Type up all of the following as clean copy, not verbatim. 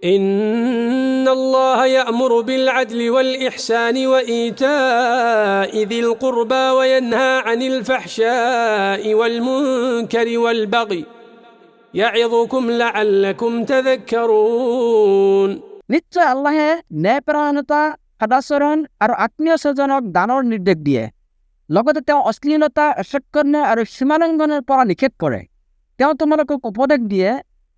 إن الله يأمر بالعدل والإحسان وإيتاء ذي القربى وينهى عن الفحشاء والمنكر والبغي يعظكم لعلكم تذكرون নিশ্চয় আল্লাহে ন্যায়পৰায়ণতা সদাচৰণ আৰু আত্মীয় স্বজনক দানৰ নিৰ্দেশ দিয়ে লগতে তেওঁ অশ্লীলতা অসৎকৰ্ম আৰু সীমালংঘনৰ পৰা নিষেধ কৰে তেওঁ তোমালোকক উপদেশ দিয়ে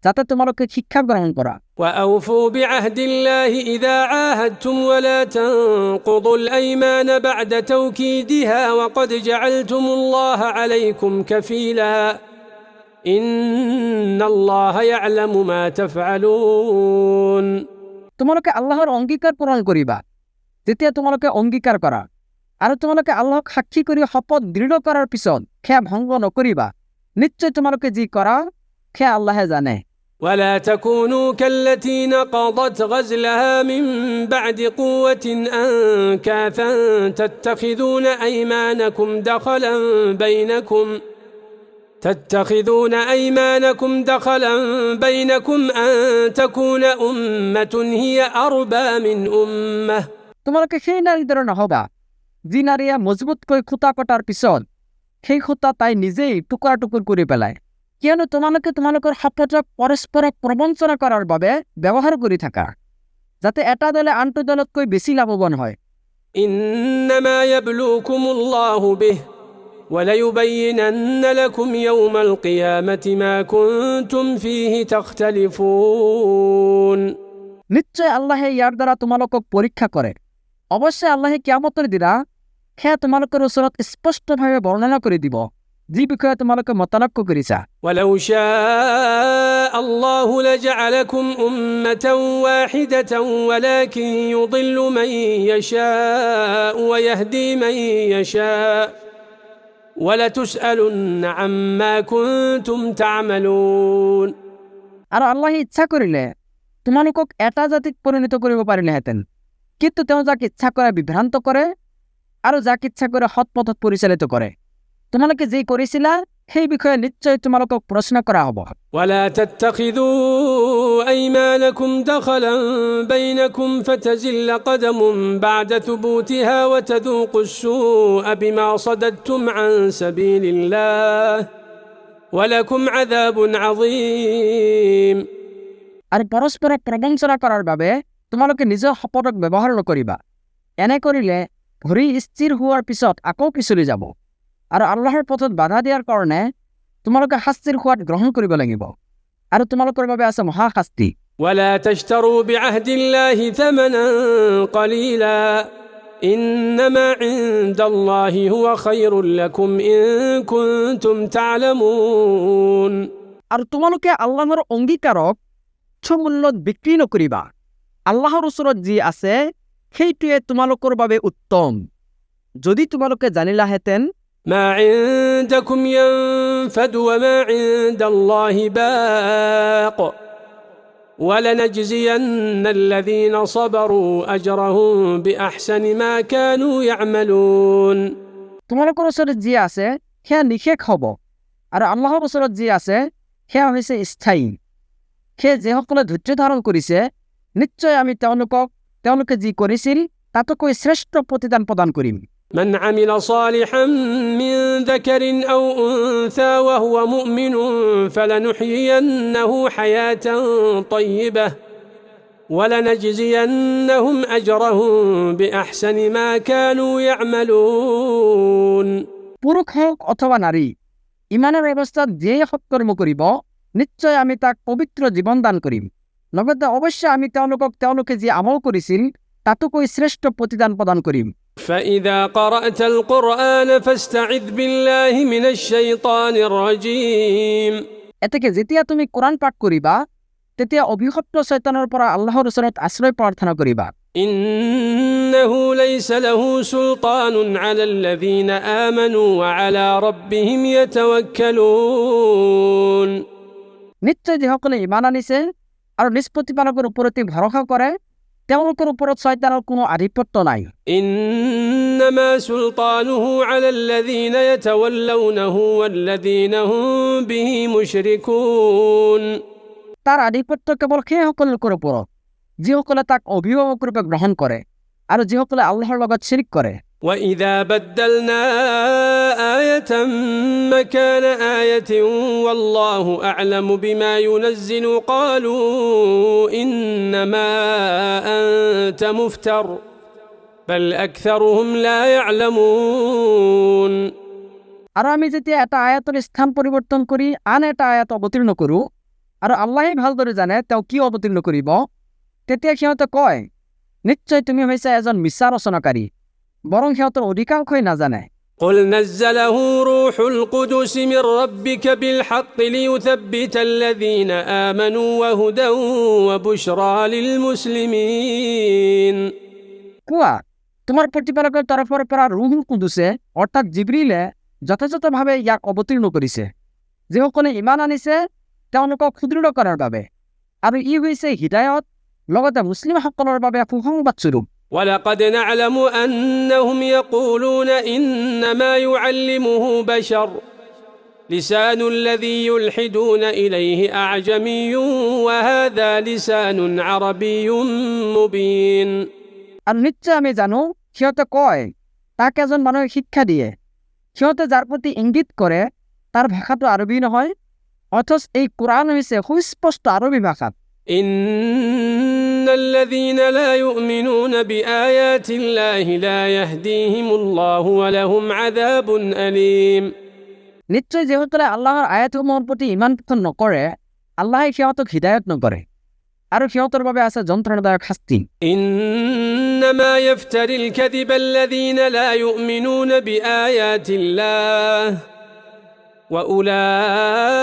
যাতে তোমালোকে শিক্ষা গ্ৰহণ কৰা وأوفوا بعهد الله إذا عاهدتم ولا تنقضوا الأيمان بعد توكيدها وقد جعلتم الله عليكم كفيلا إن الله يعلم ما تفعلون তোমালোকে আল্লাহৰ অংগীকাৰ পূৰণ কৰিবা যেতিয়া তোমালোকে অংগীকাৰ কৰা আৰু তোমালোকে আল্লাহক সাক্ষী কৰি শপত দৃঢ় কৰাৰ পিছত সেয়া ভংগ নকৰিবা নিশ্চয় তোমালোকে যি কৰা সেয়া আল্লাহে জানে ولا تكونوا كالتي نقضت غزلها من بعد قوة أنكاثا تتخذون أيمانكم دخلا بينكم أن تكون أمة هي أربى من أمة তোমালোকে সেই নাৰীৰ দৰে নহবা যি নাৰীয়ে মজবুতকৈ খুঁটা কটাৰ পিছত সেই খুঁটা তাই নিজেই টুকুৰা টুকুৰ কৰি পেলায় কিয়নো তোমালোকে তোমালোকৰ শপতক পৰস্পৰক প্ৰবঞ্চনা কৰাৰ বাবে ব্যৱহাৰ কৰি থাকা যাতে এটা দলে আনটো দলতকৈ বেছি লাভৱান হয় إنما يبلوكم الله به وليبينن لكم يوم القيامة ما كنتم فيه تختلفون নিশ্চয় আল্লাহে ইয়াৰ দ্বাৰা তোমালোকক পৰীক্ষা কৰে অৱশ্যে আল্লাহে কিয়ামতৰ দিনা সেয়া তোমালোকৰ ওচৰত স্পষ্টভাৱে বৰ্ণনা কৰি দিব যি বিষয়ে তোমালোকে মতানক্য কৰিছা ولو شاء الله لجعلكم أمة واحدة ولكن يضل من يشاء ويهدي من يشاء ولتسألن عما كنتم تعملون আৰু আল্লাহে ইচ্ছা কৰিলে তোমালোকক এটা জাতিত পৰিণত কৰিব পাৰিলেহেঁতেন কিন্তু তেওঁ যাক ইচ্ছা কৰে বিভ্ৰান্ত কৰে আৰু যাক ইচ্ছা কৰে সৎ পথত পৰিচালিত কৰে তোমালোকে যি কৰিছিলা সেই বিষয়ে নিশ্চয় তোমালোকক প্ৰশ্ন কৰা হ'ব ولا تتخذوا أيمانكم دخلا بينكم فتزل قدم بعد ثبوتها وتذوقوا السوء بما صددتم عن سبيل الله ولكم عذاب عظيم আৰু পৰস্পৰক প্ৰবঞ্চনা কৰাৰ বাবে তোমালোকে নিজৰ শপতক ব্যৱহাৰ নকৰিবা এনে কৰিলে ভৰি স্থিৰ হোৱাৰ পিছত আকৌ পিছলি যাব আৰু আল্লাহৰ পথত বাধা দিয়াৰ কাৰণে তোমালোকে শাস্তিৰ সোৱাদ গ্ৰহণ কৰিব লাগিব আৰু তোমালোকৰ বাবে আছে মহা শাস্তি ولا تشتروا بعهد الله ثمنا قليلا إنما عند الله هو خير لكم إن كنتم تعلمون আৰু তোমালোকে আল্লাহৰ অংগীকাৰক তুচ্ছ মূল্যত বিক্ৰী নকৰিবা আল্লাহৰ ওচৰত যি আছে সেইটোৱে তোমালোকৰ বাবে উত্তম যদি তোমালোকে জানিলাহেঁতেন ما عندكم ينفد وما عند الله باق ولنجزين الذين صبروا أجرهم بأحسن ما كانوا يعملون তোমালোকৰ ওচৰত যি আছে সেয়া নিশেষ হ'ব আৰু আল্লাহৰ ওচৰত যি আছে সেয়া হৈছে স্থায়ী সেই যিসকলে ধৈৰ্য ধাৰণ কৰিছে নিশ্চয় আমি তেওঁলোকে যি কৰিছিল তাতকৈ শ্ৰেষ্ঠ প্ৰতিদান প্ৰদান কৰিম من عمل صالحا من ذكر أو أنثى وهو مؤمن فلنحيينه حياة طيبة ولنجزينهم أجرهم بأحسن ما كانوا يعملون পুৰুষ হোক অথবা নাৰী ইমানৰ অৱস্থাত যিয়ে সৎকৰ্ম কৰিব নিশ্চয় আমি তাক পবিত্ৰ জীৱন দান কৰিম লগতে অৱশ্যে আমি তেওঁলোকে যি আমল কৰিছিল তাতকৈ শ্ৰেষ্ঠ প্ৰতিদান প্ৰদান কৰিম فإذا قرأت القرآن فاستعذ بالله من الشيطان الرجيم এতেকে যেতিয়া তুমি কোরআন পাঠ কৰিবা তেতিয়া অভিশপ্ত শয়তানৰ পৰা আল্লাহৰ ওচৰত আশ্ৰয় প্ৰাৰ্থনা কৰিবা إنه ليس له سلطان على الذين آمنوا وعلى ربهم يتوكلون নিশ্চয় যিসকলে ঈমান আনিছে আৰু নিষ্পত্তিপালকৰ ওপৰত ভৰসা কৰে তেওঁলোকৰ ওপৰত শয়তানৰ কোনো আধিপত্য নাই إنما سلطانه على الذين يتولونه والذين هم به مشركون তাৰ আধিপত্য কেৱল সেই সকলৰ ওপৰত যিসকলে তাক অভিভাৱক ৰূপে গ্ৰহণ কৰে আৰু যিসকলে আল্লাহৰ লগত শিৰিক কৰে। وإذا بدلنا آية مكان آية والله أعلم بما ينزل قالوا إنما أنت مفتر بل أكثرهم لا يعلمون। আৰু আমি যেতিয়া এটা আয়াতৰ স্থান পৰিৱৰ্তন কৰি আন এটা আয়াত অৱতীৰ্ণ কৰোঁ আৰু আল্লাহে ভালদৰে জানে তেওঁ কি অৱতীৰ্ণ কৰিব, তেতিয়া সিহঁতে কয় নিশ্চয় তুমি হৈছে এজন মিছা ৰচনাকাৰী, বৰং সিহঁতৰ অধিকাংশই নাজানে। قل نزله روح القدس من ربك بالحق ليثبت الذين آمنوا وهدى وبشرى للمسلمين। কোৱা তোমাৰ প্ৰতিপালকৰ তৰফৰ পৰা ৰুহুল কুদুছে অৰ্থাৎ জিবৰিলে যথাযথভাৱে ইয়াক অৱতীৰ্ণ কৰিছে যিসকলে ইমান আনিছে তেওঁলোকক সুদৃঢ় কৰাৰ বাবে, আৰু ই হৈছে হিদায়ত লগতে মুছলিমসকলৰ বাবে সুসংবাদ স্বৰূপ। ولقد نعلم أنهم يقولون إنما يعلمه بشر لسان الذي يلحدون إليه أعجمي وهذا لسان عربي مبين। আৰু নিশ্চয় আমি জানো সিহঁতে কয় তাক এজন মানুহে শিক্ষা দিয়ে, সিহঁতে যাৰ প্ৰতি ইংগিত কৰে তাৰ ভাষাটো আৰবী নহয়, অথচ এই কোৰআন হৈছে সুস্পষ্ট আৰবী ভাষাত। إن الذين لا يؤمنون بآيات الله لا يهديهم الله ولهم عذاب أليم। নিশ্চয় যিসকলে আল্লাহৰ আয়াতসমূহৰ প্ৰতি ইমান পোষণ নকৰে আল্লাহে সিহঁতক হিদায়ত নকৰে আৰু সিহঁতৰ বাবে আছে যন্ত্ৰণাদায়ক শাস্তি। إنما يفتري الكذب الذين لا يؤمنون بآيات الله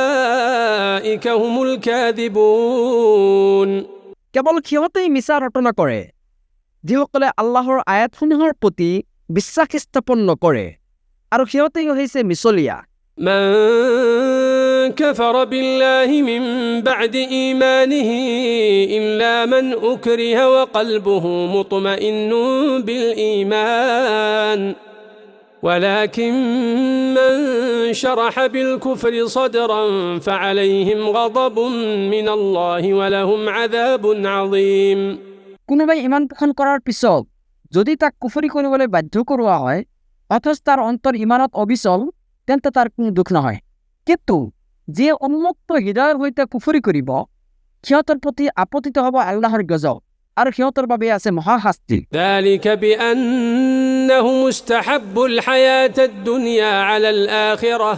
وأولئك هم الكاذبون। কেৱল সিহঁতেই মিছা ৰটনা কৰে যিসকলে আল্লাহৰ আয়াতসমূহৰ প্ৰতি বিশ্বাস স্থাপন নকৰে, আৰু সিহঁতেই হৈছে মিছলীয়া। من كفر بالله من بعد إيمانه إلا من أكره وقلبه مطمئن بالإيمان ولكن من شرح بالكفر صدرا فعليهم غضب من الله ولهم عذاب عظيم। কোনোবাই ইমান পোষণ কৰাৰ পিছত যদি তাক কুফৰি কৰিবলৈ বাধ্য কৰোৱা হয় অথচ তাৰ অন্তৰ ইমানত অবিচল তেন্তে তাৰ কোনো দুখ নহয়, কিন্তু যিয়ে উন্মুক্ত হৃদয়ৰ সৈতে কুফৰি কৰিব সিহঁতৰ প্ৰতি আপতিত হ'ব আল্লাহৰ গজব, আৰু সিহঁতৰ বাবে আছে মহাশাস্তি। ذلك بأنهم استحبوا الحياة الدنيا على الآخرة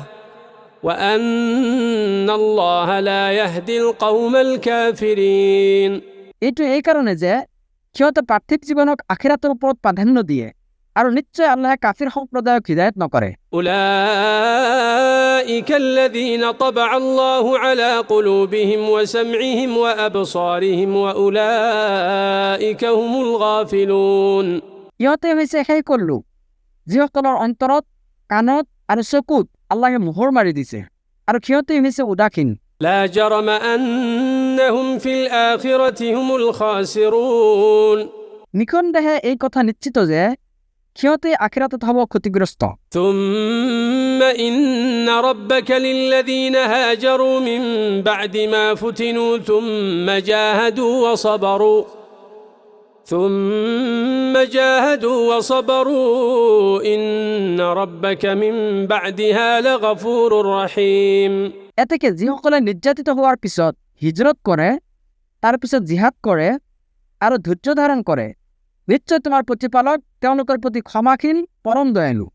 وأن الله لا يهدي القوم الكافرين। এইটো এই কাৰণে যে সিহঁতে পাৰ্থিৱ জীৱনক আখিৰাতৰ ওপৰত প্ৰাধান্য দিয়ে, আৰু নিশ্চয় আল্লাহে কাফিৰ সম্প্ৰদায়ক হিদায়ত নকৰে। أولئك الذين طبع الله على قلوبهم وسمعهم وأبصارهم وأولئك هم الغافلون। ইহঁতে হৈছে সেইসকল লোক যিসকলৰ অন্তৰত কাণত আৰু চকুত আল্লাহে মোহৰ মাৰি দিছে, আৰু সিহঁতে হৈছে উদাসীন। لا جرم أنهم في الآخرة هم الخاسرون। নিঃসন্দেহে এই কথা নিশ্চিত যে সিহঁতে আখিৰাতত হ'ব ক্ষতিগ্ৰস্ত। ثم إن ربك للذين هاجروا من بعد ما فتنوا ثم جاهدوا وصبروا إن ربك من بعدها لغفور رحيم। এতেকে যিসকলে নিৰ্যাতিত হোৱাৰ পিছত হিজৰত কৰে, তাৰ পিছত জিহাদ কৰে আৰু ধৈৰ্য ধাৰণ কৰে, নিশ্চয় তোমাৰ প্ৰতিপালক তেওঁলোকৰ প্ৰতি ক্ষমাশীল পৰম দয়ালু।